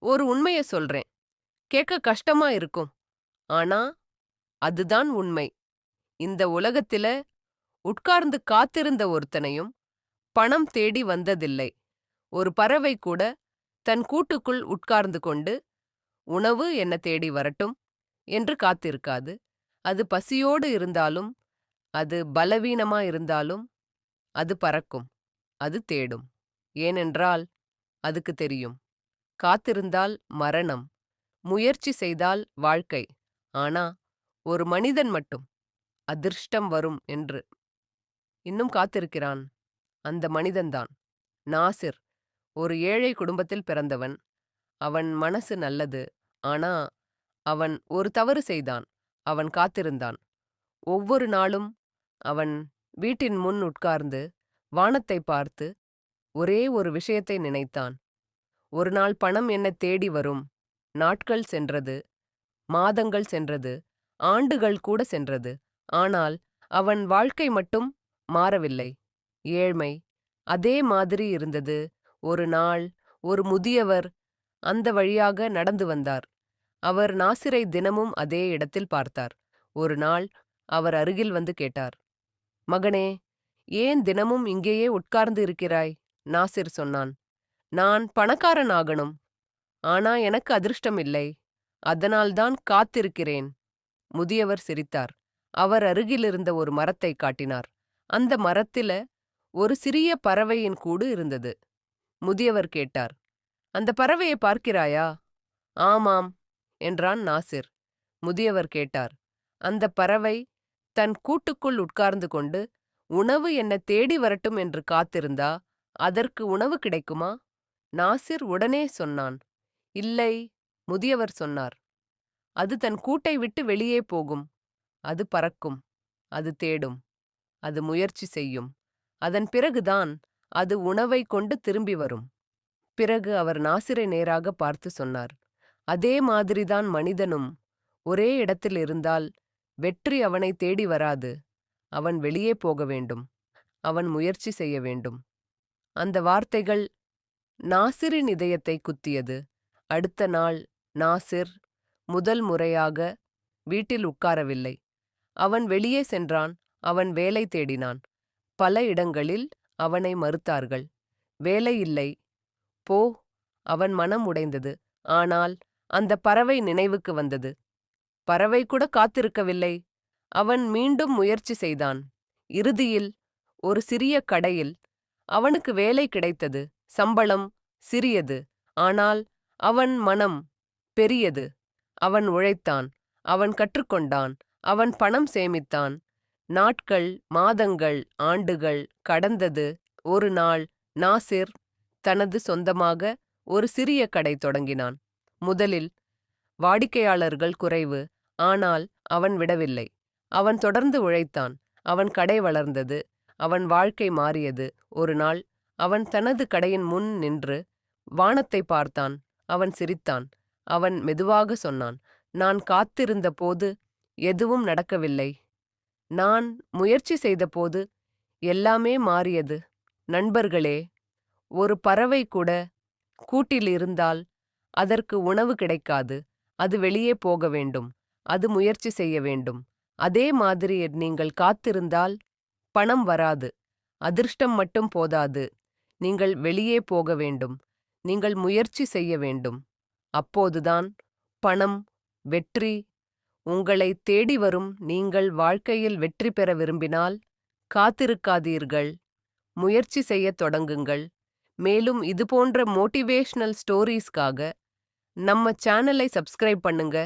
ஒரு உண்மைய சொல்றேன். கேட்க கஷ்டமா இருக்கும். ஆனா, அதுதான் உண்மை. இந்த உலகத்தில உட்கார்ந்து காத்திருந்த ஒருத்தனையும் பணம் தேடி வந்ததில்லை. ஒரு பறவை கூட தன் கூட்டுக்குள் உட்கார்ந்து கொண்டு, உணவு என்ன தேடி வரட்டும் என்று காத்திருக்காது. அது பசியோடு இருந்தாலும், அது பலவீனமா இருந்தாலும், அது பறக்கும். அது தேடும். ஏனென்றால், அதுக்கு தெரியும். காத்திருந்தால் மரணம். முயற்சி செய்தால் வாழ்க்கை. ஆனா, ஒரு மனிதன் மட்டும் அதிர்ஷ்டம் வரும் என்று இன்னும் காத்திருக்கிறான். அந்த மனிதன்தான் நாசிர். ஒரு ஏழை குடும்பத்தில் பிறந்தவன். அவன் மனசு நல்லது. ஆனா, அவன் ஒரு தவறு செய்தான். அவன் காத்திருந்தான். ஒவ்வொரு நாளும் அவன் வீட்டின் முன் உட்கார்ந்து வானத்தை பார்த்து ஒரே ஒரு விஷயத்தை நினைத்தான். ஒரு நாள் பணம் என்ன தேடி வரும். நாட்கள் சென்றது. மாதங்கள் சென்றது. ஆண்டுகள் கூட சென்றது. ஆனால் அவன் வாழ்க்கை மட்டும் மாறவில்லை. ஏழ்மை அதே மாதிரி இருந்தது. ஒரு நாள் ஒரு முதியவர் அந்த வழியாக நடந்து வந்தார். அவர் நாசிரை தினமும் அதே இடத்தில் பார்த்தார். ஒரு நாள் அவர் அருகில் வந்து கேட்டார், மகனே, ஏன் தினமும் இங்கேயே உட்கார்ந்து இருக்கிறாய்? நாசிர் சொன்னான், நான் பணக்காரன் ஆகணும். ஆனா எனக்கு அதிர்ஷ்டம் இல்லை. அதனால்தான் காத்திருக்கிறேன். முதியவர் சிரித்தார். அவர் அருகிலிருந்த ஒரு மரத்தை காட்டினார். அந்த மரத்தில ஒரு சிறிய பறவையின் கூடு இருந்தது. முதியவர் கேட்டார், அந்த பறவையை பார்க்கிறாயா? ஆமாம் என்றான் நாசிர். முதியவர் கேட்டார், அந்த பறவை தன் கூட்டுக்குள் உட்கார்ந்து கொண்டு உணவு என்ன தேடி வரட்டும் என்று காத்திருந்தா அதற்கு உணவு கிடைக்குமா? நாசிர் உடனே சொன்னான், இல்லை. முதியவர் சொன்னார், அது தன் கூட்டை விட்டு வெளியே போகும். அது பறக்கும். அது தேடும். அது முயற்சி செய்யும். அதன் பிறகுதான் அது உணவை கொண்டு திரும்பி வரும். பிறகு அவர் நாசிரை நேராக பார்த்து சொன்னார், அதே மாதிரிதான் மனிதனும். ஒரே இடத்தில் இருந்தால் வெற்றி அவனை தேடி வராது. அவன் வெளியே போக வேண்டும். அவன் முயற்சி செய்ய வேண்டும். அந்த வார்த்தைகள் நாசிரின் இதயத்தை குத்தியது. அடுத்த நாள் நாசிர் முதல் முறையாக வீட்டில் உட்காரவில்லை. அவன் வெளியே சென்றான். அவன் வேலை தேடினான். பல இடங்களில் அவனை மறுத்தார்கள். வேலை இல்லை. போ. அவன் மனம் உடைந்தது. ஆனால் அந்த பறவை நினைவுக்கு வந்தது. பறவை கூட காத்திருக்கவில்லை. அவன் மீண்டும் முயற்சி செய்தான். இறுதியில் ஒரு சிறிய கடையில் அவனுக்கு வேலை கிடைத்தது. சம்பளம் சிறியது. ஆனால் அவன் மனம் பெரியது. அவன் உழைத்தான். அவன் கற்றுக்கொண்டான். அவன் பணம் சேமித்தான். நாட்கள், மாதங்கள், ஆண்டுகள் கடந்தது. ஒரு நாள் நாசிர் தனது சொந்தமாக ஒரு சிறிய கடை தொடங்கினான். முதலில் வாடிக்கையாளர்கள் குறைவு. ஆனால் அவன் விடவில்லை. அவன் தொடர்ந்து உழைத்தான். அவன் கடை வளர்ந்தது. அவன் வாழ்க்கை மாறியது. ஒரு நாள் அவன் தனது கடையின் முன் நின்று வானத்தை பார்த்தான். அவன் சிரித்தான். அவன் மெதுவாக சொன்னான், நான் காத்திருந்த போது எதுவும் நடக்கவில்லை. நான் முயற்சி செய்தபோது எல்லாமே மாறியது. நண்பர்களே, ஒரு பறவை கூட கூட்டில் இருந்தால் அதற்கு உணவு கிடைக்காது. அது வெளியே போக வேண்டும். அது முயற்சி செய்ய வேண்டும். அதே மாதிரி நீங்கள் காத்திருந்தால் பணம் வராது. அதிர்ஷ்டம் மட்டும் போதாது. நீங்கள் வெளியே போக வேண்டும். நீங்கள் முயற்சி செய்ய வேண்டும். அப்போதுதான் பணம், வெற்றி உங்களை தேடி வரும். நீங்கள் வாழ்க்கையில் வெற்றி பெற விரும்பினால் காத்திருக்காதீர்கள். முயற்சி செய்யத் தொடங்குங்கள். மேலும் இதுபோன்ற மோட்டிவேஷனல் ஸ்டோரீஸ்க்காக நம்ம சேனலை சப்ஸ்கிரைப் பண்ணுங்க.